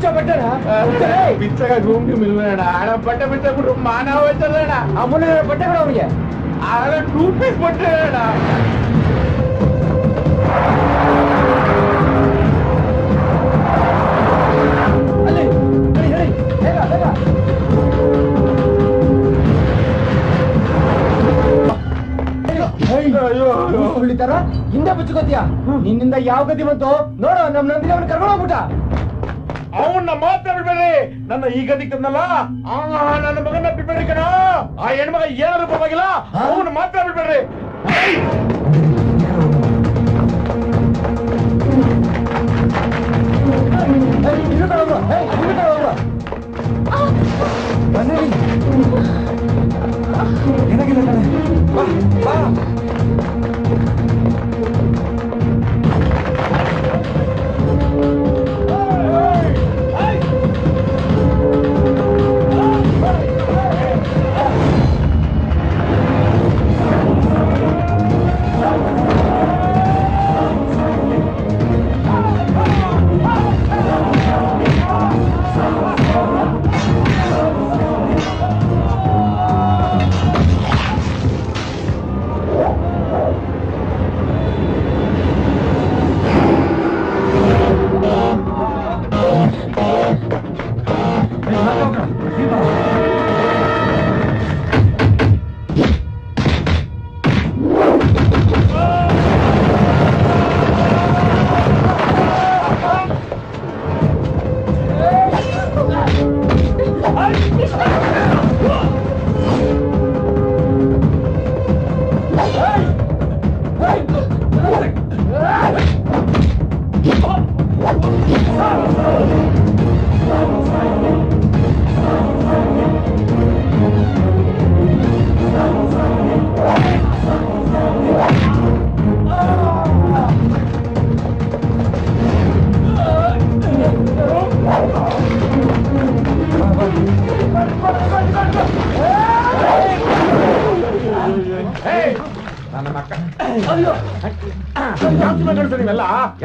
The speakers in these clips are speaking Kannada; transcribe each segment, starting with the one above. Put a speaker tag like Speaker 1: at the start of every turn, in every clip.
Speaker 1: ಬಿಚ್ಚ ಬಟ್ಟೆ
Speaker 2: ಬಿಚ್ಚಾಗ ರೂಮ್ ಮಿಲ್ವೇಣ ಅಣ್ಣ ಬಟ್ಟೆ ಬಿಚ್ಚಾಗ್ಬಿಟ್ರು ಮಾನ ಹೋಯ್ತಲ್ಲ
Speaker 1: ಆ ಮುನ್ನ ಬಟ್ಟೆಗಳು ಅವನಿಗೆ
Speaker 2: ಆಗ 2 ಪೀಸ್ ಬಟ್ಟೆ ಅಣ್ಣ
Speaker 1: ಅಲ್ಲಿ ಹೇಳಿ ಬೇಗ ಬೇಗ ಉಳಿತಾರ ಹಿಂದೆ ಬುಚ್ಕೋತೀಯ ನಿನ್ನಿಂದ ಯಾವ ಗತಿ ಬಂತು ನೋಡು ನಮ್ ನಂದಿನಿ ಅವನು ಕರ್ಕೊಂಡು ಹೋಗ್ಬಿಟ್ಟ
Speaker 2: ಅವನ್ನ ಮಾತ್ರ ಬಿಡ್ಬೇಡ್ರಿ ನನ್ನ ಈ ಗದಿಗೆ ತಂದಲ್ಲ ನನ್ನ ಮಗನ ಬಿಡ್ಬೇಡ್ರಿ ಕಣ ಆ ಹೆಣ್ಮಗ ಏನಾದ್ರು ಪರವಾಗಿಲ್ಲ ಅವನ್ನ ಮಾತ್ರ ಬಿಡ್ಬೇಡ್ರಿ
Speaker 1: ಏನಾಗಿಲ್ಲ ಕಣೆ ಬಾ ಬಾ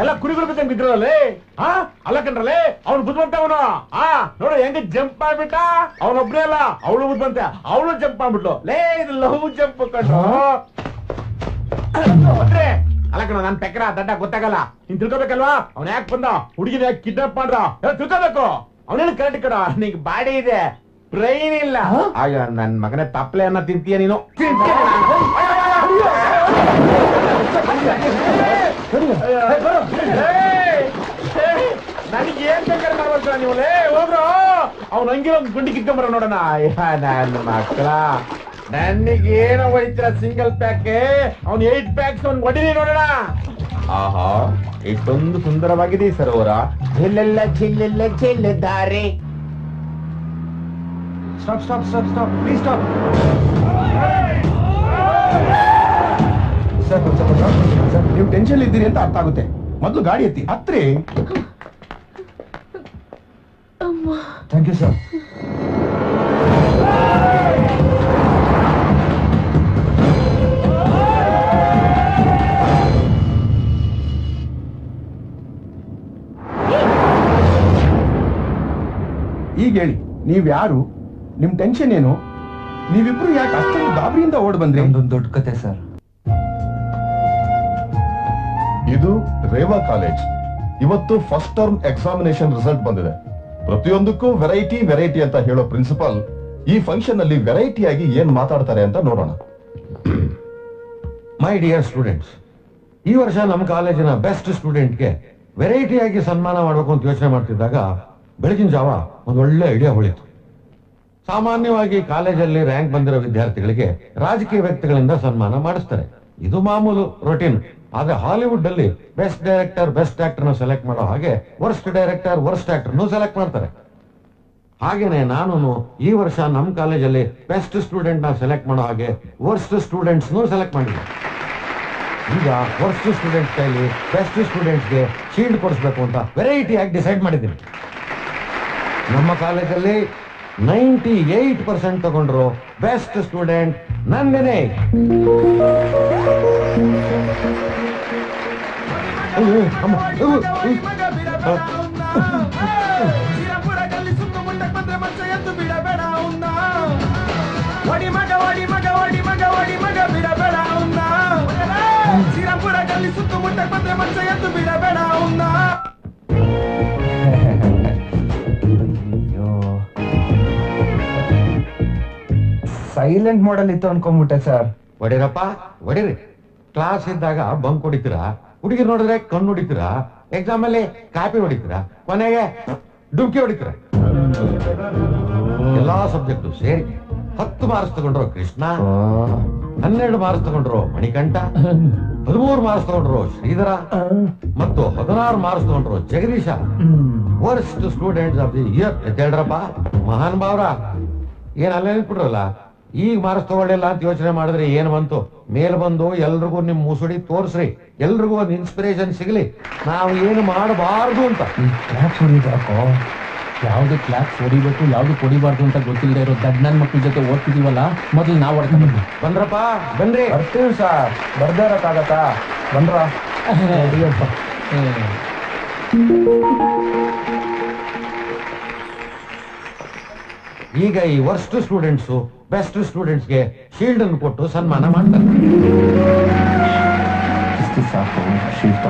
Speaker 1: ಎಲ್ಲ ಕುರಿಗಳು ಬಿದ್ದಂಗ್ ಬಿದ್ರಲ್ಲೇ ಅಲ್ಲ ಕಣ್ರಲ್ಲೇ ಅವ್ನು ಬುದ್ಧವಂತ ಅವನು ನೋಡು ಹೆಂಗ ಜಂಪ್ ಮಾಡ್ಬಿಟ್ಟ ಅವನೊಬ್ನೇ ಅಲ್ಲ ಅವಳು ಬುದ್ಧವಂತ ಅವಳು ಜಂಪ್ ಮಾಡ್ಬಿಟ್ಲು ಲೇ ಇದು ಲವ್ ಜಂಪ್ ಕಂಡ್ರು ಅಲ್ಲ ಕಣ ನನ್ ಪೆಕ್ರ ದಡ್ಡ ಗೊತ್ತಾಗಲ್ಲ ನೀನ್ ತಿಳ್ಕೊಬೇಕಲ್ವಾ ಅವ್ನ ಯಾಕೆ ಬಂದ ಹುಡುಗಿನ ಯಾಕೆ ಕಿಡ್ನಾಪ್ ಮಾಡ್ರ ತಿಳ್ಕೋಬೇಕು ಅವನೇನು ಕರೆಕ್ಟ್ ಕಡ ನಿಂಗೆ ಬಾಡಿ ಇದೆ ಬ್ರೈನ್ ಇಲ್ಲ ಆಗ ನನ್ ಮಗನ ತಪ್ಪಲೆ ಅನ್ನ ತಿಂತೀಯ ನೀನು ನನಗೆ ಏನ್ ಬೇಕಾದ್ರೆ ಮಾಡ್ಬೇಕ ನೀವು ಹೋಗ್ರು ಅವ್ನು ಹಂಗಿರೋ ಗುಂಡಿ ಕಿತ್ಕೊಂಬರ ನೋಡೋಣ ನನ್ನ ಮಕ್ಕಳ ನನಗೇನೋ ಹೊಡಿತೀರ ಸಿಂಗಲ್ ಪ್ಯಾಕ್ ಅವ್ನು 8 ಪ್ಯಾಕ್ಸ್ ಅವ್ನು ಹೊಡಿರಿ ನೋಡೋಣ ಆಹಾ ಇಷ್ಟೊಂದು ಸುಂದರವಾಗಿದೆ ಈ ಸರೋವರ ಎಲ್ಲೆಲ್ಲ ಚಿಲ್ಲೆಲ್ಲ ಚೆಲ್ಲಿದ್ದಾರೆ stop stop stop stop please stop sir ನೀವು ಟೆನ್ಷನ್ ಇದ್ದೀರಿ ಅಂತ ಅರ್ಥ ಆಗುತ್ತೆ ಮೊದಲು ಗಾಡಿ ಎತ್ತಿ ಹತ್ರಿ ಥ್ಯಾಂಕ್ ಯು ಸರ್ ಈಗ ಹೇಳಿ ನೀವ್ಯಾರು ನಿಮ್ ಟೆನ್ಷನ್ ಏನು ನೀವಿಬ್ರು ಯಾಕೆ ಅಷ್ಟೊಂದು ಗಾಬರಿಯಿಂದ ಓಡ್ ಬಂದ್ರಿ
Speaker 3: ಒಂದೊಂದು ದೊಡ್ಡ ಕತೆ ಸರ್
Speaker 4: ಇದು ರೇವಾ ಕಾಲೇಜ್ ಇವತ್ತು ಫಸ್ಟ್ ಟರ್ಮ್ ಎಕ್ಸಾಮಿನೇಷನ್ ರಿಸಲ್ಟ್ ಬಂದಿದೆ ಪ್ರತಿಯೊಂದಕ್ಕೂ ವೆರೈಟಿ ವೆರೈಟಿ ಅಂತ ಹೇಳೋ ಪ್ರಿನ್ಸಿಪಾಲ್ ಈ ಫಂಕ್ಷನ್ ಅಲ್ಲಿ ವೆರೈಟಿಯಾಗಿ ಏನ್ ಮಾತಾಡ್ತಾರೆ ಅಂತ ನೋಡೋಣ
Speaker 3: ಮೈ ಡಿಯರ್ ಸ್ಟೂಡೆಂಟ್ಸ್ ಈ ವರ್ಷ ನಮ್ಮ ಕಾಲೇಜಿನ ಬೆಸ್ಟ್ ಸ್ಟೂಡೆಂಟ್ಗೆ ವೆರೈಟಿಯಾಗಿ ಸನ್ಮಾನ ಮಾಡಬೇಕು ಅಂತ ಯೋಚನೆ ಮಾಡ್ತಿದ್ದಾಗ ಬೆಳಗಿನ ಜಾವ ಒಂದು ಒಳ್ಳೆ ಐಡಿಯಾ ಹೊಳಿತು ಸಾಮಾನ್ಯವಾಗಿ ಕಾಲೇಜಲ್ಲಿ ರ್ಯಾಂಕ್ ಬಂದಿರೋ ವಿದ್ಯಾರ್ಥಿಗಳಿಗೆ ರಾಜಕೀಯ ವ್ಯಕ್ತಿಗಳಿಂದ ಸನ್ಮಾನ ಮಾಡಿಸ್ತಾರೆ ಇದು ಮಾಮೂಲು ರೊಟೀನ್ ಆದ್ರೆ ಹಾಲಿವುಡ್ ಅಲ್ಲಿ ಬೆಸ್ಟ್ ಡೈರೆಕ್ಟರ್ ಬೆಸ್ಟ್ ಆಕ್ಟರ್ ನ ಸೆಲೆಕ್ಟ್ ಮಾಡೋ ಹಾಗೆ worst director worst actor select ಮಾಡ್ತಾರೆ ಹಾಗೇನೆ ನಾನು ಈ ವರ್ಷ ನಮ್ಮ ಕಾಲೇಜಲ್ಲಿ ಬೆಸ್ಟ್ ಸ್ಟೂಡೆಂಟ್ ನ ಸೆಲೆಕ್ಟ್ ಮಾಡೋ ಹಾಗೆ ವರ್ಸ್ಟ್ ಸ್ಟೂಡೆಂಟ್ಸ್ ಸೆಲೆಕ್ಟ್ ಮಾಡಿದ್ದೆ ಈಗ ವರ್ಸ್ಟ್ ಸ್ಟೂಡೆಂಟ್ ಕೈಲಿ ಬೆಸ್ಟ್ ಸ್ಟೂಡೆಂಟ್ಸ್ಗೆ ಶೀಲ್ಡ್ ಕೊಡಿಸ್ಬೇಕು ಅಂತ ವೆರೈಟಿ ಆಗಿ ಡಿಸೈಡ್ ಮಾಡಿದ್ದೀನಿ ನಮ್ಮ ಕಾಲೇಜಲ್ಲಿ 98% ತಗೊಂಡ್ರು ಬೆಸ್ಟ್ ಸ್ಟೂಡೆಂಟ್ ನಂದಿನಿ
Speaker 5: ಒಡಿ ಮಗ ಒಡಿ ಮಗ ಒಡಿ ಮಗ ಬಿಡಬೇಡ ಅವನ್ನ ಶ್ರೀರಾಮ್ಪುರ ಗಲ್ಲಿ ಸುತ್ತಮುತ್ತ ಬಂದ್ರೆ ಮನ್ಸ ಎದ್ದು ಬಿಡಬೇಡ ಅವನ್ನ.
Speaker 6: ಸೈಲೆಂಟ್ ಮಾಡಲ್ ಇತ್ತು ಅನ್ಕೊಂಡ್ಬಿಟ್ಟೆ ಸರ್.
Speaker 3: ಹೊಡಿರಪ್ಪ ಹೊಡಿರಿ. ಕ್ಲಾಸ್ ಇದ್ದಾಗ ಬಂಕ್ ಹೊಡಿತೀರಾ, ಹುಡುಗಿ ನೋಡಿದ್ರೆ ಕಣ್ಣು ಹೊಡಿತೀರಾ, ಎಕ್ಸಾಮ್ ಅಲ್ಲಿ ಕಾಪಿ ಹೊಡಿತೀರಾ, ಕೊನೆಗೆ ಡುಬ್ಕಿ ಹೊಡಿತೀರಾ. ಎಲ್ಲಾ ಸಬ್ಜೆಕ್ಟ್ ಸೇರಿ 10 ಮಾರ್ಕ್ಸ್ ತಗೊಂಡ್ರು ಕೃಷ್ಣ, 12 ಮಾರ್ಕ್ಸ್ ತಗೊಂಡ್ರು ಮಣಿಕಂಠ, 13 ಮಾರ್ಕ್ಸ್ ತಗೊಂಡ್ರು ಶ್ರೀಧರ ಮತ್ತು 16 ಮಾರ್ಕ್ಸ್ ತಗೊಂಡ್ರು Jagadish. Worst students of the year ಹೇಳ್ರಪ್ಪ. ಮಹಾನ್ ಭಾವ್ರ ಏನ್ ಅಲ್ಲೇ ನಿಂತ್ಬಿಟ್ರಲ್ಲ, ಈಗ ಮಾರ್ಕ್ಸ್ ತಗೊಳ್ಳಿಲ್ಲ ಅಂತ ಯೋಚನೆ ಮಾಡಿದ್ರೆ ಏನ್ ಬಂತು? ಮೇಲ್ ಬಂದು ಎಲ್ರಿಗೂ ನಿಮ್ ಮುಸುಡಿ ತೋರ್ಸ್ರಿ, ಎಲ್ರಿಗೂ ಒಂದು ಇನ್ಸ್ಪಿರೇಷನ್ ಸಿಗ್ಲಿ ನಾವು ಏನು ಮಾಡಬಾರ್ದು ಅಂತ.
Speaker 7: ಯಾವ್ದು ಕ್ಲಾಸ್ ಹೊಡಿಬೇಕು ಯಾವ್ದು ಹೊಡಿಬಾರ್ದು ಅಂತ ಗೊತ್ತಿಲ್ಲದೆ ಇರೋ ದಡ್ನನ್ ಮಕ್ಳ ಜೊತೆ ಓದ್ತಿದೀವಲ್ಲ, ಮೊದಲು ನಾವು ಹೊಡ್ಕೊಂಡ್ಬಂದ್ವಿ.
Speaker 3: ಬಂದ್ರಪ್ಪ ಬನ್ರಿ.
Speaker 6: ಬರ್ತೀವಿ ಸರ್, ಬರ್ದಾರಕ್ಕಾಗತ್ತಾ? ಬಂದ್ರ
Speaker 3: ಈಗ ಈ ವರ್ಸ್ಟ್ ಸ್ಟೂಡೆಂಟ್ಸ್ ಬೆಸ್ಟ್ ಸ್ಟೂಡೆಂಟ್ಸ್ಗೆ ಶೀಲ್ಡ್ ಅನ್ನು ಕೊಟ್ಟು ಸನ್ಮಾನ ಮಾಡ್ತಾರೆ.
Speaker 6: ಸಾಕು, ಶೀಲ್ಡ್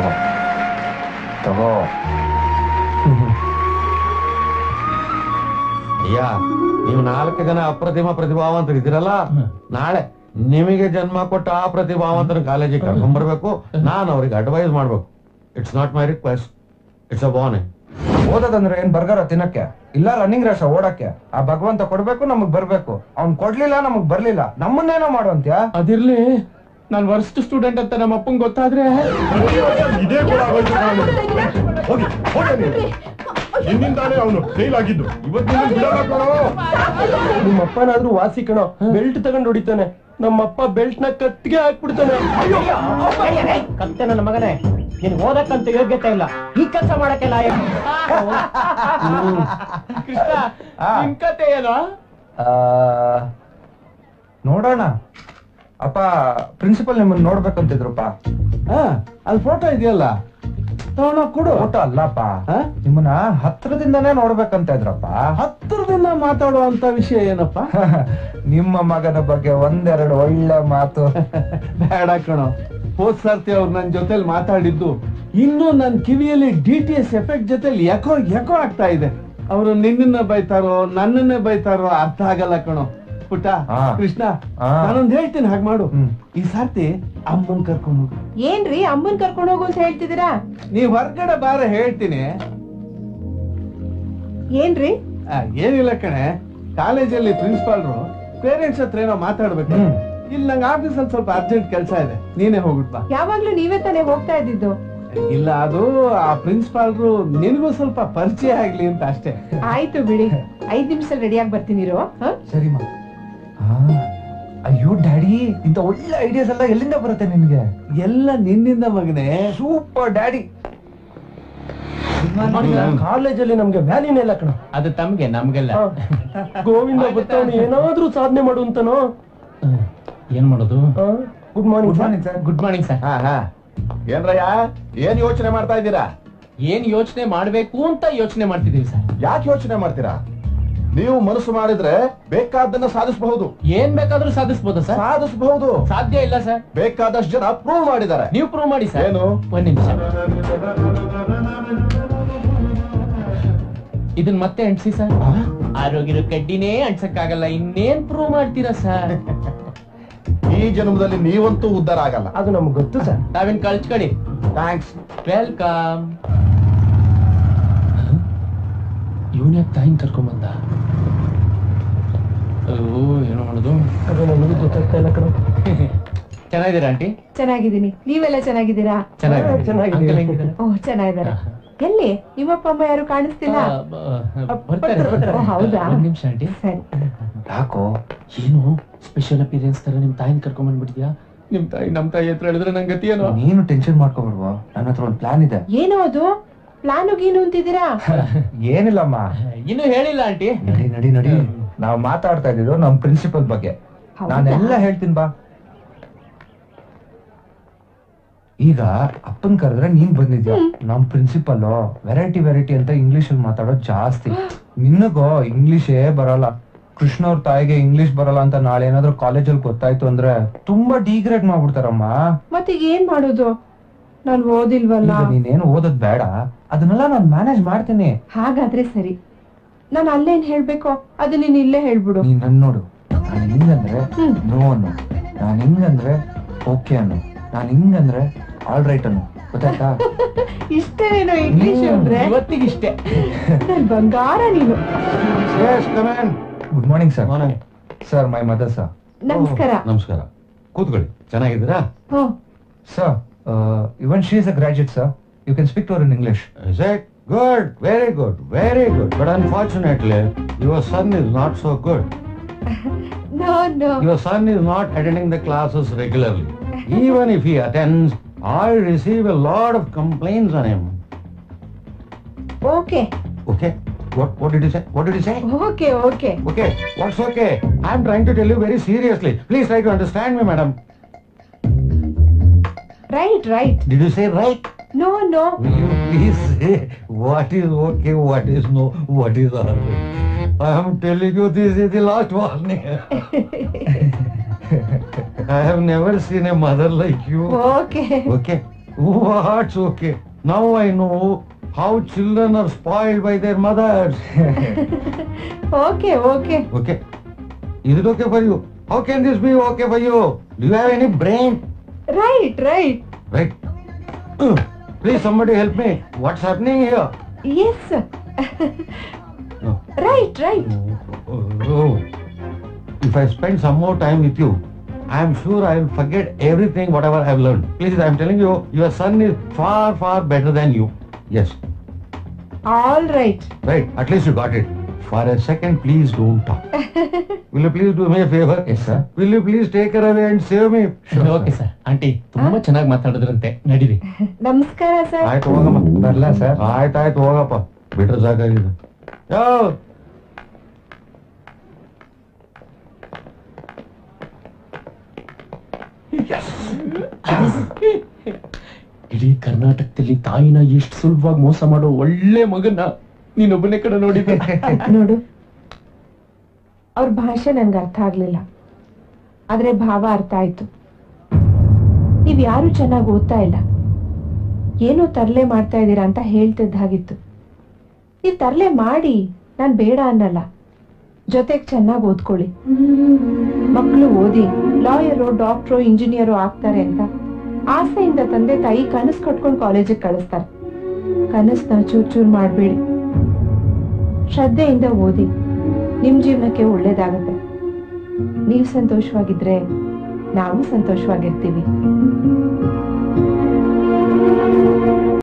Speaker 6: ತಗೋ.
Speaker 3: ಅಯ್ಯ, ನೀವು 4 ಜನ ಅಪ್ರತಿಮ ಪ್ರತಿಭಾವಂತರಿದ್ದೀರಲ್ಲ, ನಾಳೆ ನಿಮಗೆ ಜನ್ಮ ಕೊಟ್ಟ ಆ ಪ್ರತಿಭಾವಂತರ ಕಾಲೇಜಿಗೆ ಕರ್ಕೊಂಡ್ ಬರ್ಬೇಕು. ನಾನು ಅವ್ರಿಗೆ ಅಡ್ವೈಸ್ ಮಾಡ್ಬೇಕು. It's not my request, it's a warning.
Speaker 6: ಓದೋದಂದ್ರೆ ಏನ್ ಬರ್ಗರ ತಿನ್ನಕ್ಕೆ ಇಲ್ಲ, ರನ್ನಿಂಗ್ ರೇಸ್ ಓಡಕ್ಕೆ. ಆ ಭಗವಂತ ಕೊಡ್ಬೇಕು, ನಮಗ್ ಬರ್ಬೇಕು. ಅವ್ನ್ ಕೊಡ್ಲಿಲ್ಲ, ನಮಗ್ ಬರ್ಲಿಲ್ಲ, ನಮ್ಮನ್ನೇನೋ ಮಾಡುವಂತ್ಯಾ?
Speaker 7: ಅದಿರ್ಲಿ, ನಾನ್ ವರ್ಸ್ಟ್ ಸ್ಟೂಡೆಂಟ್ ಅಂತ ನಮ್ಮ ಅಪ್ಪಂಗ್ ಗೊತ್ತಾದ್ರೆ
Speaker 4: ಇದೇ ಕೂಡ ಹೋಗಿ ಇನ್ನಿಂದಾನೇ ಅವನು ಫೇಲ್ ಆಗಿದ್ದು.
Speaker 7: ನಿಮ್ಮಪ್ಪನಾದ್ರೂ ವಾಸಿ ಕಣೋ, ಬೆಲ್ಟ್ ತಗೊಂಡು ಹೊಡಿತಾನೆ. ನಮ್ಮಪ್ಪ ಬೆಲ್ಟ್ ನ ಕತ್ತಿಗೆ ಹಾಕ್ಬಿಡ್ತಾನೆ.
Speaker 8: ಕತ್ತೆ ನನ್ನ ಮಗನೇ, ನೀನ್ ಓದಕ್ಕಂತ ಯೋಗ್ಯತೆ ಇಲ್ಲ, ಈ ಕೆಲಸ ಮಾಡಕ್ಕೆಲ್ಲ.
Speaker 7: ಕೃಷ್ಣ, ನಿನ್ ಕತೆ ಏನೋ?
Speaker 6: ನೋಡೋಣ. ಅಪ್ಪ ಪ್ರಿನ್ಸಿಪಲ್ ನಿಮ್ಮನ್ನ ನೋಡ್ಬೇಕಂತಿದ್ರಪ್ಪ.
Speaker 2: ಅಲ್ಲಿ ಫೋಟೋ ಇದೆಯಲ್ಲ, ತಗೊಂಡೋಗ್ ಕೊಡು.
Speaker 6: ಫೋಟೋ ಅಲ್ಲಪ್ಪ, ನಿಮ್ಮನ್ನ ಹತ್ರದಿಂದಾನೇ ನೋಡ್ಬೇಕಂತ ಇದ್ರಪ್ಪ.
Speaker 2: ಹತ್ತಿರದಿಂದ ಮಾತಾಡುವಂತ ವಿಷಯ ಏನಪ್ಪ?
Speaker 6: ನಿಮ್ಮ ಮಗನ ಬಗ್ಗೆ ಒಂದೆರಡು ಒಳ್ಳೆ ಮಾತು.
Speaker 2: ಬೇಡ ಕಣೋ, ಹೋದ್ ಸರ್ತಿ ಅವ್ರು ನನ್ ಜೊತೆಲಿ ಮಾತಾಡಿದ್ದು ಇನ್ನು ನನ್ ಕಿವಿಯಲ್ಲಿ DTS ಎಫೆಕ್ಟ್ ಜೊತೆಲಿ ಎಕೋ ಆಗ್ತಾ ಇದೆ. ಅವರು ನಿನ್ನ ಬೈತಾರೋ ನನ್ನನ್ನೇ ಬೈತಾರೋ ಅರ್ಥ ಆಗಲ್ಲ ಕಣೋ. ಪುಟ್ಟ ಕೃಷ್ಣ, ನಾನೊಂದ್ ಹೇಳ್ತೀನಿ, ಹಾಗೆ ಮಾಡು. ಈ ಸರ್ತಿ ಅಮ್ಮನ್ ಕರ್ಕೊಂಡು ಹೋಗು.
Speaker 9: ಏನ್ರಿ ಅಮ್ಮನ್ ಕರ್ಕೊಂಡು ಹೋಗು ಅಂತ ಹೇಳ್ತಿದ್ದೀರಾ?
Speaker 2: ನೀವ್ ಹೊರ್ಗಡೆ ಬಾರ, ಹೇಳ್ತೀನಿ.
Speaker 9: ಏನ್ರಿ?
Speaker 2: ಏನಿಲ್ಲ ಕಣೆ, ಕಾಲೇಜಲ್ಲಿ ಪ್ರಿನ್ಸಿಪಾಲ್ರು ಪೇರೆಂಟ್ಸ್ ಹತ್ರ ಏನೋ ಮಾತಾಡ್ಬೇಕು. ಇಲ್ಲಿ ನಂಗೆ ಆಫೀಸಲ್ಲಿ ಸ್ವಲ್ಪ ಅರ್ಜೆಂಟ್ ಕೆಲಸ ಇದೆ, ನೀನೇ ಹೋಗ್ಬಿಟ್ಬಾ.
Speaker 9: ಯಾವಾಗ್ಲೂ ನೀವೇ ತಾನೇ ಹೋಗ್ತಾ ಇದ್ದಿದ್ದು?
Speaker 2: ಇಲ್ಲ, ಅದು ಆ ಪ್ರಿನ್ಸಿಪಾಲ್ರು ನಿನಗೂ ಸ್ವಲ್ಪ ಪರಿಚಯ ಆಗ್ಲಿ ಅಂತ ಅಷ್ಟೇ.
Speaker 9: ಆಯ್ತು ಬಿಡಿ, 5 ನಿಮಿಷದಲ್ಲಿ ರೆಡಿಯಾಗಿ ಬರ್ತೀನಿ.
Speaker 6: ಸರಿ ಮಾ. ಅಯ್ಯೋ ಡ್ಯಾಡಿ, ಇಂತ ಒಳ್ಳೆ ಐಡಿಯಾಸ್ ಎಲ್ಲ ಎಲ್ಲಿಂದ ಬರುತ್ತೆ ನಿನ್ಗೆ?
Speaker 2: ಎಲ್ಲ ನಿನ್ನಿಂದ ಮಗನೇ.
Speaker 6: Super daddy.
Speaker 7: ಕಾಲೇಜಲ್ಲಿ ನಮ್ಗೆ ವ್ಯಾಲ್ಯೂನೇ ಇಲ್ಲ ಕಣ. ಅದು ತಮ್ಗೆ, ನಮ್ಗೆಲ್ಲ. ಗೋವಿಂದ ಬರ್ತಾನೆ, ಏನಾದ್ರೂ ಸಾಧನೆ ಮಾಡು ಅಂತನೋ. ಏನ್ ಮಾಡೋದು? Good morning sir. Good morning sir.
Speaker 4: ಏನ್ರಯ್ಯ, ಏನ್ ಯೋಚನೆ ಮಾಡ್ತಾ ಇದ್ದೀರಾ?
Speaker 7: ಏನ್ ಯೋಚನೆ ಮಾಡ್ಬೇಕು ಅಂತ ಯೋಚನೆ ಮಾಡ್ತಿದೀವಿ ಸರ್.
Speaker 4: ಯಾಕೆ ಯೋಚನೆ ಮಾಡ್ತೀರಾ? ನೀವು ಮನಸ್ಸು ಮಾಡಿದ್ರೆ ಬೇಕಾದನ್ನ ಸಾಧಿಸಬಹುದು.
Speaker 7: ಏನ್ ಬೇಕಾದ್ರೂ ಸಾಧಿಸಬಹುದು ಸರ್.
Speaker 4: ಸಾಧಿಸಬಹುದು.
Speaker 7: ಸಾಧ್ಯ ಇಲ್ಲ ಸರ್.
Speaker 4: ಬೇಕಾದಷ್ಟು ಜನ ಪ್ರೂವ್ ಮಾಡಿದ್ದಾರೆ.
Speaker 7: ನೀವು ಪ್ರೂವ್ ಮಾಡಿ ಸರ್.
Speaker 4: ಏನು?
Speaker 7: ಒಂದ್ ನಿಮಿಷ, ಇದನ್ ಮತ್ತೆ ಅಂಟಿಸಿ ಸರ್. ಆರೋಗ್ಯದ ಕಡ್ಡಿನೇ ಅಂಟ್ಸಕ್ಕಾಗಲ್ಲ, ಇನ್ನೇನ್ ಪ್ರೂವ್ ಮಾಡ್ತೀರಾ ಸರ್?
Speaker 4: ಈ ಜನ್ಮದಲ್ಲಿ ನೀವಂತೂ ಉದ್ಧಾರ ಆಗಲ್ಲ.
Speaker 7: ಅದು ನಮ್ಗೆ ಗೊತ್ತು ಸರ್. ನಾವೇನ್ ಕಳ್ಸ್ಕೊಡಿ.
Speaker 4: ಥ್ಯಾಂಕ್ಸ್.
Speaker 7: ವೆಲ್ಕಮ್. ಇವನ್ ಯಾಕೆ ತಾಯಿನ ಕರ್ಕೊಂಬಂದ? ಏನೋ ಮಾಡೋದು? ಅದು ನನಗೂ ಗೊತ್ತಾಗ್ತಾ ಇಲ್ಲ ಕಣ. ಚೆನ್ನಾಗಿದ್ದೀರಾ ಆಂಟಿ? ಚೆನ್ನಾಗಿದ್ದೀನಿ. ನೀವೆಲ್ಲ ಚೆನ್ನಾಗಿದ್ದೀರಾ? ಚೆನ್ನಾಗಿದ್ದೀನಿ.
Speaker 9: ಓಹ್, ಚೆನ್ನಾಗಿದ್ದಾರೆ. ಎಲ್ಲಿ ನಿಮ್ಮಪ್ಪ ಅಮ್ಮ ಯಾರು ಕಾಣಿಸ್ತಿಲ್ಲ? ಹೌದಾ?
Speaker 7: ಒಂದ್ ನಿಮಿಷ ಆಂಟಿ.
Speaker 9: ಸರಿ.
Speaker 6: ಯಾಕೋ?
Speaker 7: ಏನು ಸ್ಪೆಷಲ್ ಅಪಿಯರೆನ್ಸ್ ತರ ನಿಮ್ ತಾಯಿನ ಕರ್ಕೊಂಡ್ ಬಂದ್ಬಿಡ್ತೀಯಾ? ನಿಮ್ ತಾಯಿ ನಮ್ ತಾಯಿ ಹತ್ರ ಹೇಳಿದ್ರೆ ನಂಗೆ ಗತಿ ಏನೋ.
Speaker 6: ನೀನು ಟೆನ್ಷನ್ ಮಾಡ್ಕೊಬಿಡ್ವಾ, ನನ್ನ ಹತ್ರ ಒಂದು ಪ್ಲಾನ್ ಇದೆ.
Speaker 9: ಏನೋ ಅದು? ಪ್ಲಾನು ಗೀನು ಅಂತಿದ್ದೀರಾ?
Speaker 6: ಏನಿಲ್ಲಮ್ಮ,
Speaker 7: ಇನ್ನು ಹೇಳಿಲ್ಲ ಆಂಟಿ.
Speaker 6: ನಡಿ ನಡಿ ನಡಿ. ನಾವು ಮಾತಾಡ್ತಾ ಇದ್ದಿದ್ದು ನಮ್ ಪ್ರಿನ್ಸಿಪಲ್ ಬಗ್ಗೆ. ನಾನೆಲ್ಲ ಹೇಳ್ತೀನಿ ಬಾ. ಈಗ ಅಪ್ಪನ್ ಕರೆದ್ರೆ ನೀನ್ ಬಂದಿದ್ಯಾ. ನಮ್ ಪ್ರಿನ್ಸಿಪಲ್ ವೆರೈಟಿ ಅಂತ ಇಂಗ್ಲಿಷ್ ಅಲ್ಲಿ ಮಾತಾಡೋದು ಜಾಸ್ತಿ. ನಿನಗೋ ಇಂಗ್ಲಿಷೇ ಬರಲ್ಲ. ಕೃಷ್ಣ ಅವ್ರ ತಾಯಿಗೆ ಇಂಗ್ಲಿಷ್ ಬರಲ್ಲ ಅಂತ ನಾಳೆ ಏನಾದ್ರೂ ಕಾಲೇಜಲ್ಲಿ ಗೊತ್ತಾಯ್ತು ಅಂದ್ರೆ ತುಂಬಾ ಡಿಗ್ರೇಡ್ ಮಾಡ್ಬಿಡ್ತಾರಮ್ಮ.
Speaker 9: ಮತ್ತೀಗ ಏನ್ ಮಾಡೋದು? ನಾನ್ ಓದಿಲ್ವಲ್ಲ.
Speaker 6: ನೀನೇನು ಓದೋದ್ ಬೇಡ, ಅದನ್ನೆಲ್ಲ ನಾನ್ ಮ್ಯಾನೇಜ್ ಮಾಡ್ತೀನಿ.
Speaker 9: ಹಾಗಾದ್ರೆ ಸರಿ, ನಾನು ಅಲ್ಲೇನ್ ಹೇಳ್ಬೇಕೋ ಅದು ನೀನ್ ಇಲ್ಲೇ ಹೇಳ್ಬಿಡು.
Speaker 6: ನೀನ್ ನನ್ ನೋಡು, ನಾನು ಹಿಂಗಂದ್ರೆ ನೋ ಅನ್ನು, ನಾನ್ ಹಿಂಗಂದ್ರೆ ಓಕೆ ಅನ್ನು, ನಾನ್ ಹಿಂಗಂದ್ರೆ ಆಲ್ ರೈಟ್ ಅನ್ನು, ಗೊತ್ತಾಯ್ತಾ?
Speaker 9: ಇಷ್ಟೇನೇನೋ ಇಂಗ್ಲಿಷ್ ಅಂದ್ರೆ
Speaker 8: ಇವತ್ತಿಗಿಷ್ಟೇ.
Speaker 9: ನನ್ ಬಂಗಾರ ನೀನು.
Speaker 6: Good morning sir. Sir, my mother sir.
Speaker 9: ನಮಸ್ಕಾರ.
Speaker 3: ನಮಸ್ಕಾರ, ಕೂತ್ಕೊಳ್ಳಿ. ಚೆನ್ನಾಗಿದ್ದೀರಾ?
Speaker 6: Sir, even she is a graduate, sir. You can speak to her in English.
Speaker 3: Is it? Good, very good, very good. But unfortunately, your son is not so good.
Speaker 9: No.
Speaker 3: Your son is not attending the classes regularly. Even if he attends, I receive a lot of complaints on him.
Speaker 9: Okay.
Speaker 3: Okay? What did you say? What did you say?
Speaker 9: Okay.
Speaker 3: Okay, what's okay? I'm trying to tell you very seriously. Please try to understand me, madam.
Speaker 9: Right.
Speaker 3: Did you say right?
Speaker 9: No.
Speaker 3: Will you please say what is okay, what is no, what is all right? I am telling you, this is the last warning. I have never seen a mother like you.
Speaker 9: Okay.
Speaker 3: Okay? What's okay? Now I know how children are spoiled by their mothers.
Speaker 9: Okay.
Speaker 3: Okay? Is it okay for you? How can this be okay for you? Do you have any brain?
Speaker 9: Right.
Speaker 3: Right? Please, somebody help me. What's happening here?
Speaker 9: Yes.
Speaker 3: No.
Speaker 9: Right.
Speaker 3: Oh. If I spend some more time with you, I am sure I will forget everything, whatever I have learned. Please, I am telling you, your son is far, far better than you. Yes.
Speaker 9: All right.
Speaker 3: Right. At least you got it. For a second, please don't talk. Will you please do me a favor?
Speaker 6: Yes, sir.
Speaker 3: Will you please take her away and save me?
Speaker 8: Okay sir. Aunty ತುಂಬಾ ಚೆನ್ನಾಗಿ ಮಾತಾಡಿದ್ರಂತೆ, ನಡೀರಿ.
Speaker 9: ನಮಸ್ಕಾರ ಸರ್.
Speaker 3: ಆಯ್ತು ಹೋಗಮ್ಮ.
Speaker 6: ಬರ್ಲಾ ಸರ್?
Speaker 3: ಆಯ್ತು ಹೋಗಪ್ಪ. ಬಿಟ್ರೆ ಸಾಕಾಗಿದೆ.
Speaker 8: ಇಡೀ ಕರ್ನಾಟಕದಲ್ಲಿ ತಾಯಿನ ಎಷ್ಟು ಸುಲಭವಾಗಿ ಮೋಸ ಮಾಡೋ ಒಳ್ಳೆ ಮಗನ್ನ ನೀನೊಬ್ಬನೇ ಕಡೆ ನೋಡಿದ್ದೆ.
Speaker 9: ನೋಡು, ಅವ್ರ ಭಾಷೆ ನನ್ಗೆ ಅರ್ಥ ಆಗ್ಲಿಲ್ಲ, ಆದ್ರೆ ಭಾವ ಅರ್ಥ ಆಯ್ತು. ನೀವ್ ಯಾರು ಚೆನ್ನಾಗಿ ಓದ್ತಾ ಇಲ್ಲ, ಏನೋ ತರ್ಲೆ ಮಾಡ್ತಾ ಇದ್ದೀರಾ ಅಂತ ಹೇಳ್ತಿದ್ದ ಹಾಗಿತ್ತು. ನೀವ್ ತರ್ಲೆ ಮಾಡಿ, ನಾನ್ ಬೇಡ ಅನ್ನಲ್ಲ, ಜೊತೆಗೆ ಚೆನ್ನಾಗಿ ಓದ್ಕೊಳ್ಳಿ. ಮಕ್ಕಳು ಓದಿ ಲಾಯರು, ಡಾಕ್ಟ್ರು, ಇಂಜಿನಿಯರು ಆಗ್ತಾರೆ ಅಂತ ಆಸೆಯಿಂದ ತಂದೆ ತಾಯಿ ಕನಸು ಕಟ್ಕೊಂಡು ಕಾಲೇಜಿಗೆ ಕಳಿಸ್ತಾರೆ. ಕನಸನ್ನ ಚೂರ್ ಮಾಡಬೇಡಿ, ಶ್ರದ್ಧೆಯಿಂದ ಓದಿ, ನಿಮ್ ಜೀವನಕ್ಕೆ ಒಳ್ಳೇದಾಗುತ್ತೆ. ನೀವು ಸಂತೋಷವಾಗಿದ್ರೆ ನಾವು ಸಂತೋಷವಾಗಿರ್ತೀವಿ.